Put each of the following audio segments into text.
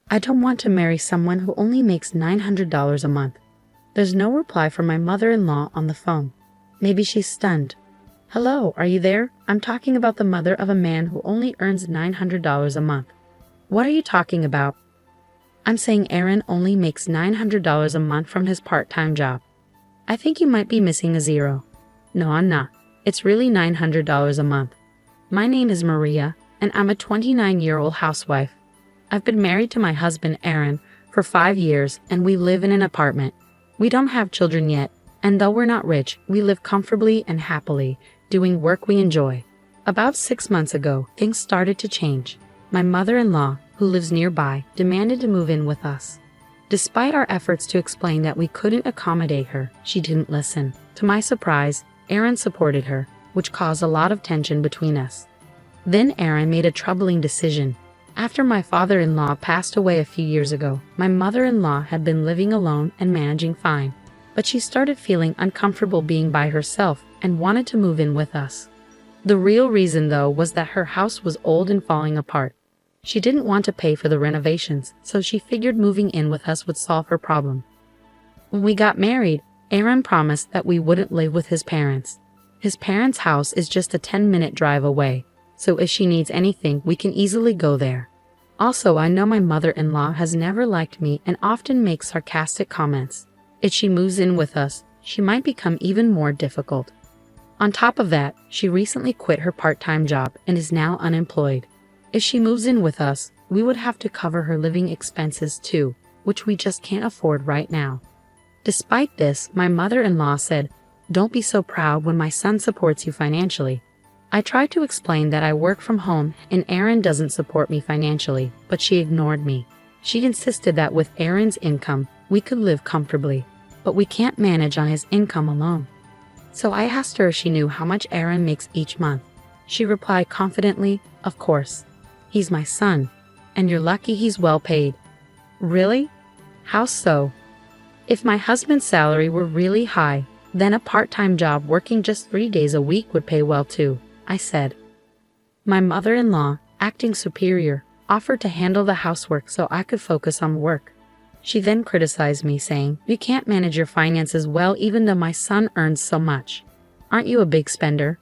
I don't want to marry someone who only makes $900 a month. There's no reply from my mother-in-law on the phone. Maybe she's stunned. Hello, are you there? I'm talking about the mother of a man who only earns $900 a month. What are you talking about? I'm saying Aaron only makes $900 a month from his part-time job. I think you might be missing a zero. No, I'm not. It's really $900 a month. My name is Maria, and I'm a 29-year-old housewife. I've been married to my husband, Aaron, for 5 years, and we live in an apartment. We don't have children yet, and though we're not rich, we live comfortably and happily, doing work we enjoy. About 6 months ago, things started to change. My mother-in-law, who lives nearby, demanded to move in with us. Despite our efforts to explain that we couldn't accommodate her, she didn't listen. To my surprise, Aaron supported her, which caused a lot of tension between us. Then Aaron made a troubling decision. After my father-in-law passed away a few years ago, my mother-in-law had been living alone and managing fine. But she started feeling uncomfortable being by herself and wanted to move in with us. The real reason, though, was that her house was old and falling apart. She didn't want to pay for the renovations, so she figured moving in with us would solve her problem. When we got married, Aaron promised that we wouldn't live with his parents. His parents' house is just a 10-minute drive away, so if she needs anything, we can easily go there. Also, I know my mother-in-law has never liked me and often makes sarcastic comments. If she moves in with us, she might become even more difficult. On top of that, she recently quit her part-time job and is now unemployed. If she moves in with us, we would have to cover her living expenses too, which we just can't afford right now. Despite this, my mother-in-law said, "Don't be so proud when my son supports you financially." I tried to explain that I work from home and Aaron doesn't support me financially, but she ignored me. She insisted that with Aaron's income, we could live comfortably, but we can't manage on his income alone. So I asked her if she knew how much Aaron makes each month. She replied confidently, "Of course. He's my son, and you're lucky he's well paid." Really? How so? If my husband's salary were really high, then a part-time job working just 3 days a week would pay well too, I said. My mother-in-law, acting superior, offered to handle the housework so I could focus on work. She then criticized me, saying, "You can't manage your finances well even though my son earns so much. Aren't you a big spender?"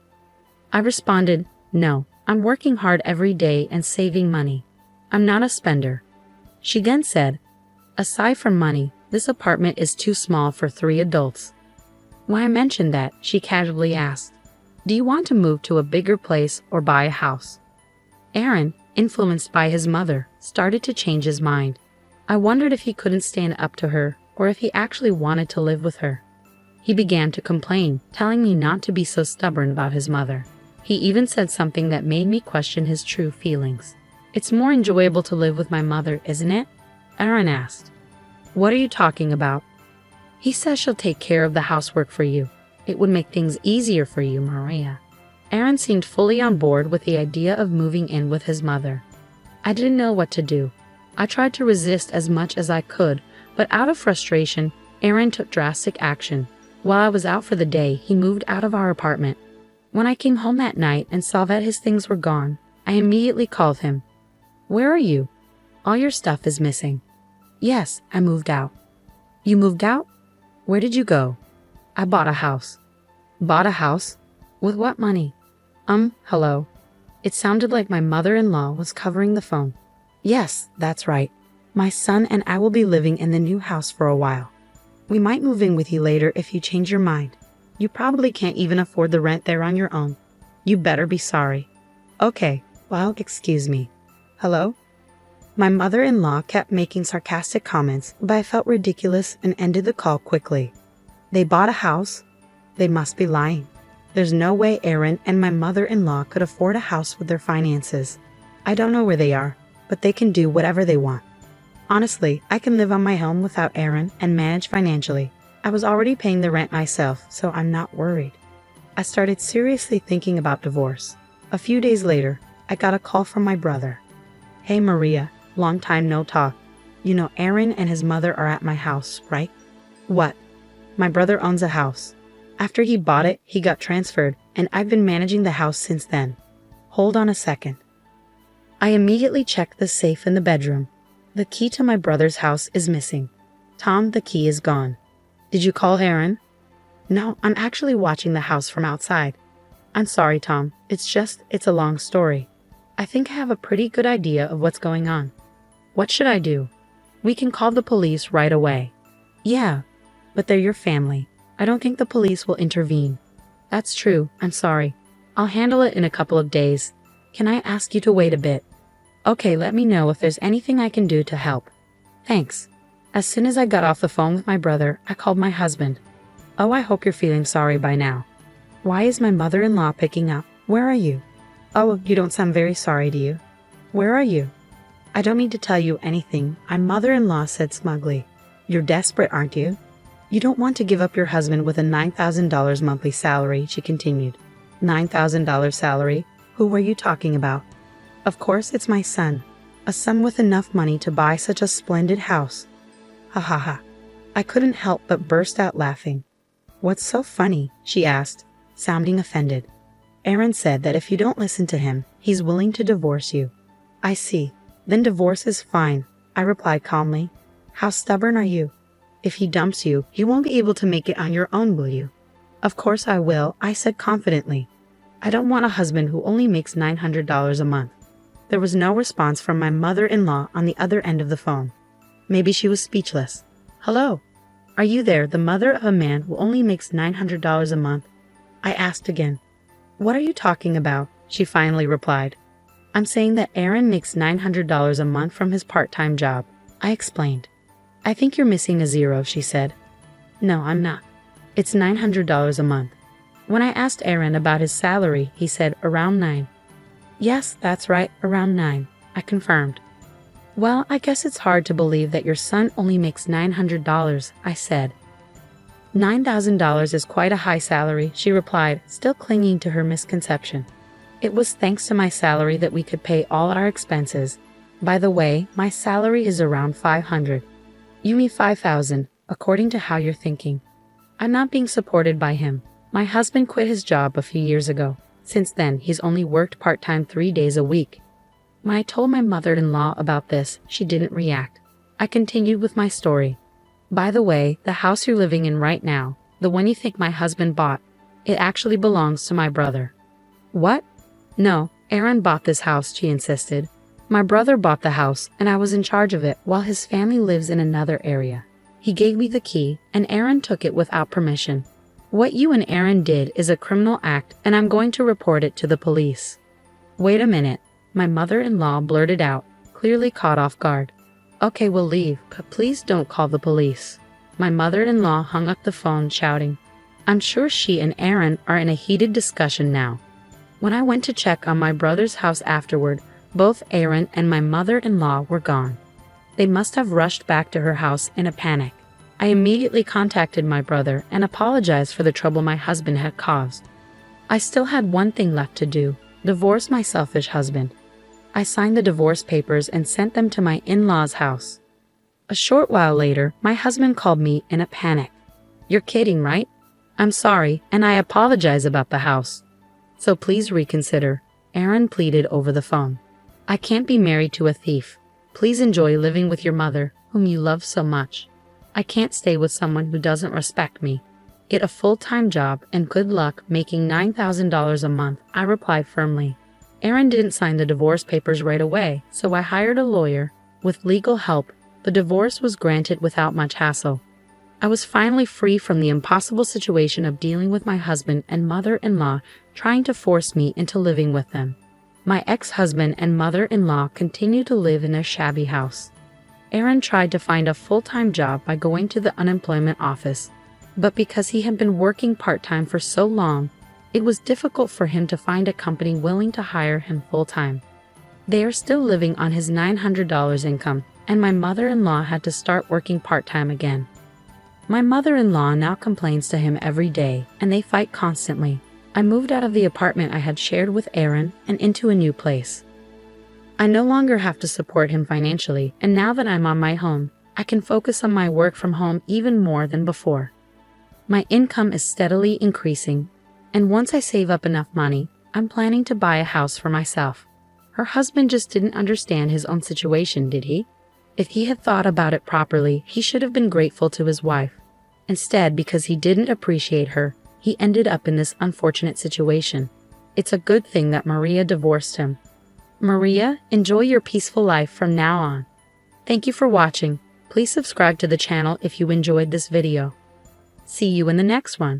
I responded, "No, I'm working hard every day and saving money. I'm not a spender." She then said, "Aside from money, this apartment is too small for 3 adults." When I mentioned that, she casually asked, "Do you want to move to a bigger place or buy a house?" Aaron, influenced by his mother, started to change his mind. I wondered if he couldn't stand up to her or if he actually wanted to live with her. He began to complain, telling me not to be so stubborn about his mother. He even said something that made me question his true feelings. "It's more enjoyable to live with my mother, isn't it?" Aaron asked. "What are you talking about?" "He says she'll take care of the housework for you. It would make things easier for you, Maria." Aaron seemed fully on board with the idea of moving in with his mother. I didn't know what to do. I tried to resist as much as I could, but out of frustration, Aaron took drastic action. While I was out for the day, he moved out of our apartment. When I came home at night and saw that his things were gone, I immediately called him. "Where are you? All your stuff is missing." "Yes, I moved out." "You moved out? Where did you go?" "I bought a house." "Bought a house? With what money?" Hello." It sounded like my mother-in-law was covering the phone. "Yes, that's right. My son and I will be living in the new house for a while. We might move in with you later if you change your mind. You probably can't even afford the rent there on your own. You better be sorry." "Okay, well, excuse me. Hello?" My mother-in-law kept making sarcastic comments, but I felt ridiculous and ended the call quickly. They bought a house? They must be lying. There's no way Aaron and my mother-in-law could afford a house with their finances. I don't know where they are, but they can do whatever they want. Honestly, I can live on my own without Aaron and manage financially. I was already paying the rent myself, so I'm not worried. I started seriously thinking about divorce. A few days later, I got a call from my brother. "Hey Maria, long time no talk. You know Aaron and his mother are at my house, right?" "What?" "My brother owns a house. After he bought it, he got transferred, and I've been managing the house since then." "Hold on a second." I immediately checked the safe in the bedroom. The key to my brother's house is missing. Tom, the key is gone. Did you call Aaron? No, I'm actually watching the house from outside. I'm sorry, Tom. It's a long story. I think I have a pretty good idea of what's going on. What should I do? We can call the police right away. Yeah, but they're your family. I don't think the police will intervene. That's true. I'm sorry. I'll handle it in a couple of days. Can I ask you to wait a bit? Okay, let me know if there's anything I can do to help. Thanks. As soon as I got off the phone with my brother, I called my husband. Oh, I hope you're feeling sorry by now. Why is my mother-in-law picking up? Where are you? Oh, you don't sound very sorry, do you? Where are you? I don't mean to tell you anything, my mother-in-law said smugly. You're desperate, aren't you? You don't want to give up your husband with a $9,000 monthly salary, she continued. $9,000 salary? Who were you talking about? Of course it's my son. A son with enough money to buy such a splendid house. Ha ha ha. I couldn't help but burst out laughing. What's so funny? She asked, sounding offended. Aaron said that if you don't listen to him, he's willing to divorce you. I see. Then divorce is fine, I replied calmly. How stubborn are you? If he dumps you, you won't be able to make it on your own, will you? Of course I will, I said confidently. I don't want a husband who only makes $900 a month. There was no response from my mother-in-law on the other end of the phone. Maybe she was speechless. Hello? Are you there, the mother of a man who only makes $900 a month? I asked again. What are you talking about? She finally replied. I'm saying that Aaron makes $900 a month from his part-time job, I explained. I think you're missing a zero, she said. No, I'm not. It's $900 a month. When I asked Aaron about his salary, he said around 9. Yes, that's right, around 9, I confirmed. Well, I guess it's hard to believe that your son only makes $900, I said. $9,000 is quite a high salary, she replied, still clinging to her misconception. It was thanks to my salary that we could pay all our expenses. By the way, my salary is around $500. You mean $5,000, according to how you're thinking. I'm not being supported by him. My husband quit his job a few years ago. Since then, he's only worked part-time 3 days a week. When I told my mother-in-law about this, she didn't react. I continued with my story. By the way, the house you're living in right now, the one you think my husband bought, it actually belongs to my brother. What? No, Aaron bought this house, she insisted. My brother bought the house, and I was in charge of it while his family lives in another area. He gave me the key, and Aaron took it without permission. What you and Aaron did is a criminal act, and I'm going to report it to the police. Wait a minute, my mother-in-law blurted out, clearly caught off guard. Okay, we'll leave, but please don't call the police. My mother-in-law hung up the phone, shouting. I'm sure she and Aaron are in a heated discussion now. When I went to check on my brother's house afterward, both Aaron and my mother-in-law were gone. They must have rushed back to her house in a panic. I immediately contacted my brother and apologized for the trouble my husband had caused. I still had one thing left to do, divorce my selfish husband. I signed the divorce papers and sent them to my in-laws' house. A short while later, my husband called me in a panic. You're kidding, right? I'm sorry, and I apologize about the house. So please reconsider, Aaron pleaded over the phone. I can't be married to a thief. Please enjoy living with your mother, whom you love so much. I can't stay with someone who doesn't respect me. Get a full-time job and good luck making $9,000 a month, I replied firmly. Aaron didn't sign the divorce papers right away, so I hired a lawyer. With legal help, the divorce was granted without much hassle. I was finally free from the impossible situation of dealing with my husband and mother-in-law trying to force me into living with them. My ex-husband and mother-in-law continued to live in their shabby house. Aaron tried to find a full-time job by going to the unemployment office, but because he had been working part-time for so long, it was difficult for him to find a company willing to hire him full-time. They are still living on his $900 income, and my mother-in-law had to start working part-time again. My mother-in-law now complains to him every day, and they fight constantly. I moved out of the apartment I had shared with Aaron and into a new place. I no longer have to support him financially, and now that I'm on my own, I can focus on my work from home even more than before. My income is steadily increasing, and once I save up enough money, I'm planning to buy a house for myself. Her husband just didn't understand his own situation, did he? If he had thought about it properly, he should have been grateful to his wife. Instead, because he didn't appreciate her, he ended up in this unfortunate situation. It's a good thing that Maria divorced him. Maria, enjoy your peaceful life from now on. Thank you for watching. Please subscribe to the channel if you enjoyed this video. See you in the next one.